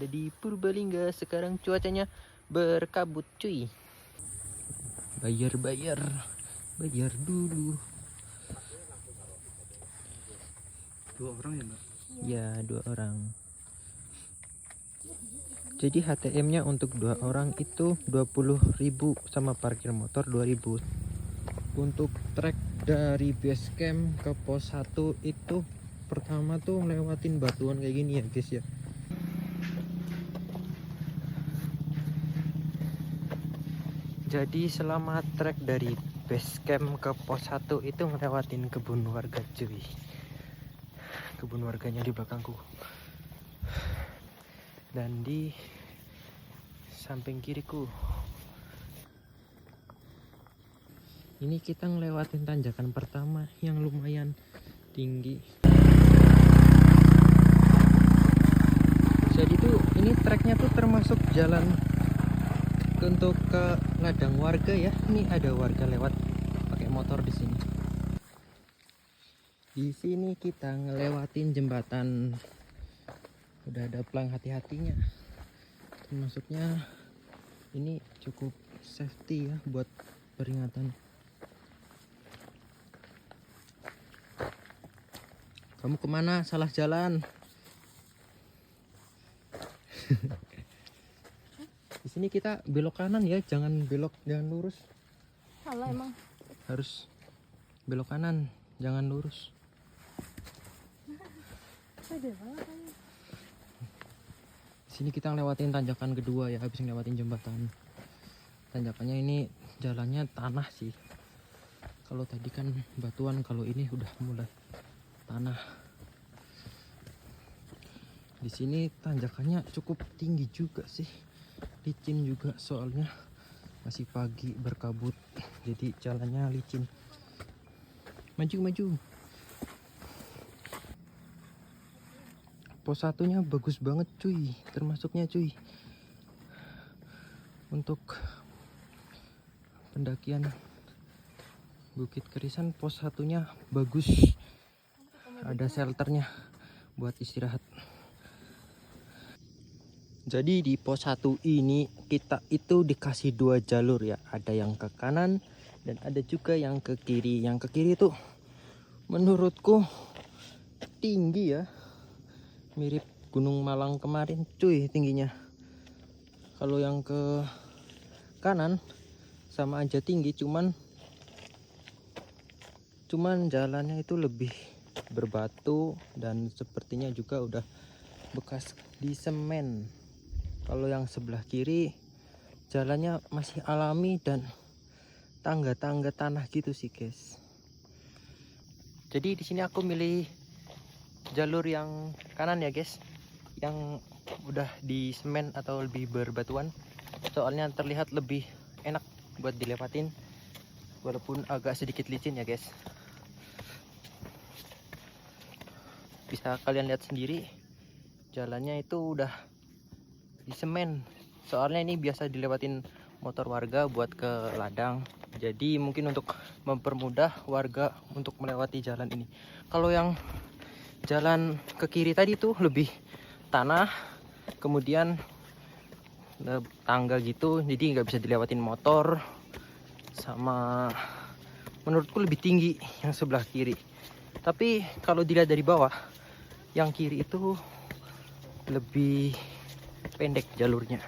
Di Purbalingga sekarang cuacanya berkabut cuy. Bayar dulu. 2 orang ya Mbak? Ya 2 orang. Jadi HTM-nya untuk 2 orang itu 20.000 sama parkir motor 2.000. Untuk trek dari base camp ke pos 1 itu pertama tuh lewatin batuan kayak gini ya guys ya. Jadi selama trek dari base camp ke pos 1 itu ngelewatin kebun warga cuy. Kebun warganya di belakangku. Dan di samping kiriku. Ini kita ngelewatin tanjakan pertama yang lumayan tinggi. Jadi tuh ini treknya tuh termasuk jalan untuk ke ladang warga ya. Ini ada warga lewat pakai motor di sini. Di sini kita ngelewatin jembatan. Udah ada pelang hati-hatinya. Termasuknya ini cukup safety ya buat peringatan. Kamu kemana? Salah jalan. Di sini kita belok kanan ya, jangan lurus. Salah emang. Harus belok kanan, jangan lurus. Pede banget kamu. Di sini kita ngelewatin tanjakan kedua ya, habis ngelewatin jembatan. Tanjakannya ini jalannya tanah sih. Kalau tadi kan batuan, kalau ini udah mulai tanah. Di sini tanjakannya cukup tinggi juga sih. Licin juga soalnya masih pagi berkabut. Jadi jalannya licin. Maju. Pos 1-nya bagus banget cuy, termasuknya cuy. Untuk pendakian Bukit Kerisan pos 1-nya bagus. Ada shelternya buat istirahat. Jadi di pos 1 ini kita itu dikasih 2 jalur ya. Ada yang ke kanan dan ada juga yang ke kiri. Yang ke kiri tuh menurutku tinggi ya. Mirip Gunung Malang kemarin cuy tingginya. Kalau yang ke kanan sama aja tinggi, cuman jalannya itu lebih berbatu dan sepertinya juga udah bekas di semen. Kalau yang sebelah kiri jalannya masih alami dan tangga-tangga tanah gitu sih guys. Jadi di sini aku milih jalur yang kanan ya guys, yang udah di semen atau lebih berbatuan. Soalnya terlihat lebih enak buat dilewatin, walaupun agak sedikit licin ya guys. Bisa kalian lihat sendiri, jalannya itu udah di semen. Soalnya ini biasa dilewatin motor warga buat ke ladang. Jadi mungkin untuk mempermudah warga untuk melewati jalan ini. Kalau yang jalan ke kiri tadi tuh lebih tanah, kemudian tangga gitu, jadi nggak bisa dilewatin motor. Sama menurutku lebih tinggi yang sebelah kiri. Tapi kalau dilihat dari bawah, yang kiri itu lebih pendek jalurnya.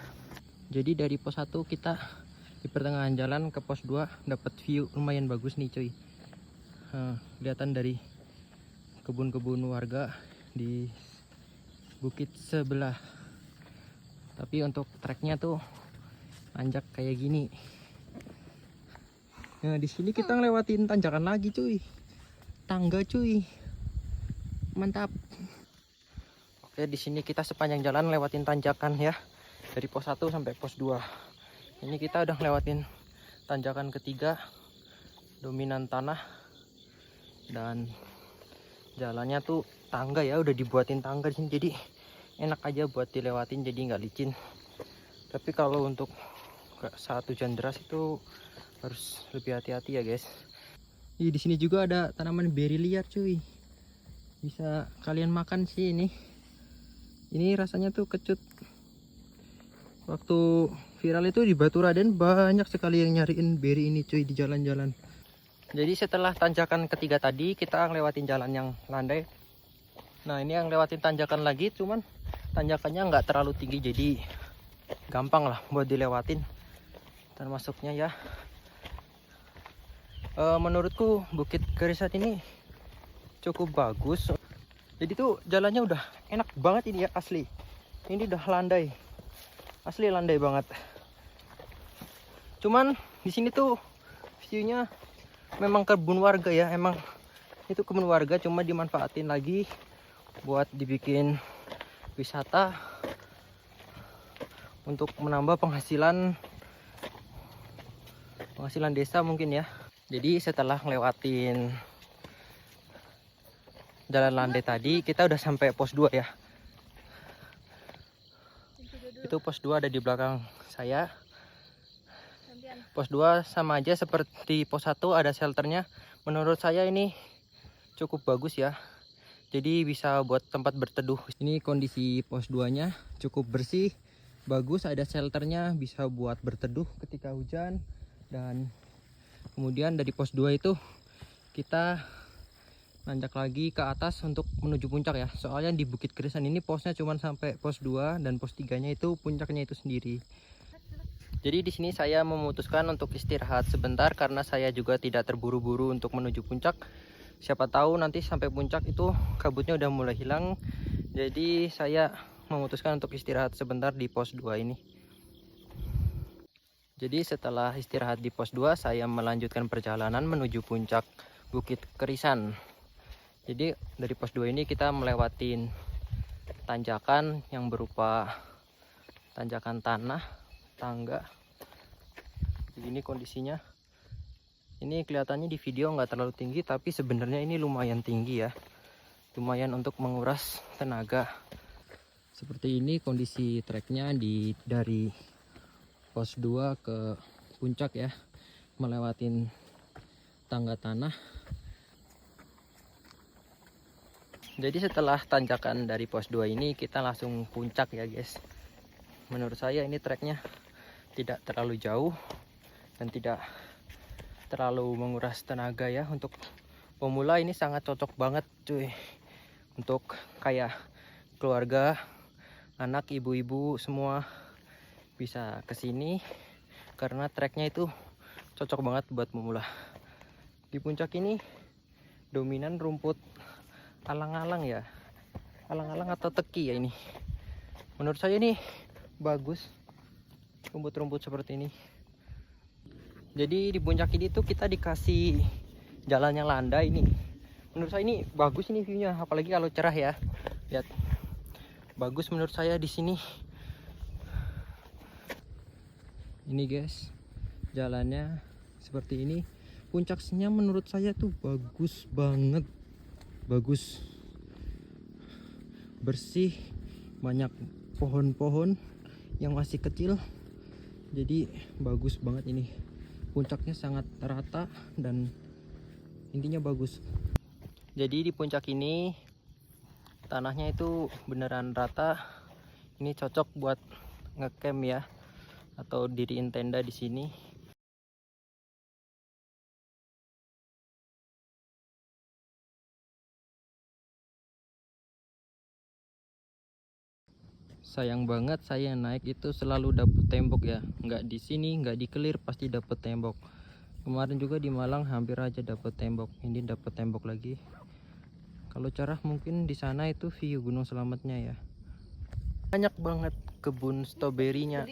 Jadi dari pos 1 kita di pertengahan jalan ke pos 2 dapat view lumayan bagus nih cuy. Kelihatan dari kebun-kebun warga di bukit sebelah. Tapi untuk treknya tuh nanjak kayak gini. Nah, di sini kita ngelewatin tanjakan lagi cuy. Tangga cuy. Mantap. Oke, di sini kita sepanjang jalan lewatin tanjakan ya. Dari pos 1 sampai pos 2. Ini kita udah ngelewatin tanjakan ketiga. Dominan tanah. Dan jalannya tuh tangga ya, udah dibuatin tangga di sini, jadi enak aja buat dilewatin, jadi nggak licin. Tapi kalau untuk saat hujan deras itu harus lebih hati-hati ya guys. Di sini juga ada tanaman beri liar cuy, bisa kalian makan sih ini. Ini rasanya tuh kecut, Waktu viral itu di Batu Raden banyak sekali yang nyariin beri ini cuy di jalan-jalan. Jadi setelah tanjakan ketiga tadi kita ngelewatin jalan yang landai. Nah ini yang lewatin tanjakan lagi, cuman tanjakannya nggak terlalu tinggi jadi gampang lah buat dilewatin. Termasuknya ya menurutku Bukit Kerisan ini cukup bagus. Jadi tuh jalannya udah enak banget ini ya, asli. Ini udah landai, asli landai banget. Cuman di sini tuh view-nya memang kebun warga ya, emang itu kebun warga cuma dimanfaatin lagi buat dibikin wisata untuk menambah penghasilan desa mungkin ya. Jadi setelah ngelewatin jalan landai tadi, kita udah sampai pos 2 ya. Itu pos 2 ada di belakang saya. Pos 2 sama aja seperti pos 1, ada shelternya. Menurut saya ini cukup bagus ya. Jadi bisa buat tempat berteduh. Ini kondisi pos 2-nya cukup bersih, bagus, ada shelternya, bisa buat berteduh ketika hujan. Dan kemudian dari pos 2 itu kita nanjak lagi ke atas untuk menuju puncak ya. Soalnya di Bukit Kerisan ini posnya cuma sampai pos 2 dan pos 3-nya itu puncaknya itu sendiri. Jadi di sini saya memutuskan untuk istirahat sebentar karena saya juga tidak terburu-buru untuk menuju puncak. Siapa tahu nanti sampai puncak itu kabutnya udah mulai hilang. Jadi saya memutuskan untuk istirahat sebentar di pos 2 ini. Jadi setelah istirahat di pos 2, saya melanjutkan perjalanan menuju puncak Bukit Kerisan. Jadi dari pos 2 ini kita melewatin tanjakan yang berupa tanjakan tanah, tangga. Ini kondisinya. Ini kelihatannya di video nggak terlalu tinggi, tapi sebenarnya ini lumayan tinggi ya. Lumayan untuk menguras tenaga. Seperti ini kondisi treknya dari pos 2 ke puncak ya, melewatin tangga tanah. Jadi setelah tanjakan dari pos 2 ini kita langsung puncak ya guys. Menurut saya ini treknya tidak terlalu jauh dan tidak terlalu menguras tenaga ya. Untuk pemula ini sangat cocok banget cuy, untuk kayak keluarga, anak, ibu-ibu semua bisa kesini karena treknya itu cocok banget buat pemula. Di puncak ini dominan rumput alang-alang ya, alang-alang atau teki ya ini. Menurut saya ini bagus rumput-rumput seperti ini. Jadi di puncak ini tuh kita dikasih jalan yang landai ini. Menurut saya ini bagus ini viewnya, apalagi kalau cerah ya. Lihat, bagus menurut saya di sini. Ini guys, jalannya seperti ini. Puncaknya menurut saya tuh bagus banget, bagus, bersih, banyak pohon-pohon yang masih kecil. Jadi bagus banget ini. Puncaknya sangat rata dan intinya bagus. Jadi di puncak ini tanahnya itu beneran rata. Ini cocok buat ngecamp ya, atau diriin tenda di sini. Sayang banget saya naik itu selalu dapet tembok ya, nggak di sini, nggak di Kelir pasti dapet tembok. Kemarin juga di Malang hampir aja dapet tembok, ini dapet tembok lagi. Kalau cerah mungkin di sana itu view Gunung Selamatnya ya. Banyak banget kebun stroberinya.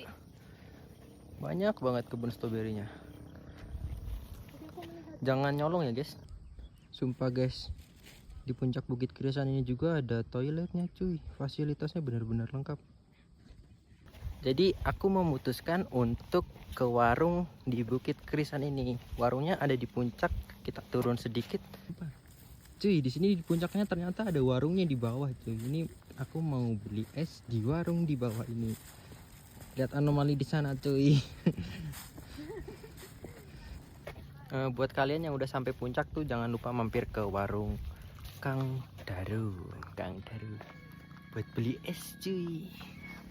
Banyak banget kebun stroberinya. Jangan nyolong ya guys. Sumpah guys, di puncak Bukit Kerisan ini juga ada toiletnya cuy. Fasilitasnya benar-benar lengkap. Jadi aku memutuskan untuk ke warung di Bukit Kerisan ini. Warungnya ada di puncak, kita turun sedikit. Cuy, di sini di puncaknya ternyata ada warungnya di bawah cuy. Ini aku mau beli es di warung di bawah ini. Lihat anomali di sana cuy. Buat kalian yang udah sampai puncak tuh jangan lupa mampir ke warung Kang Daru buat beli es cuy.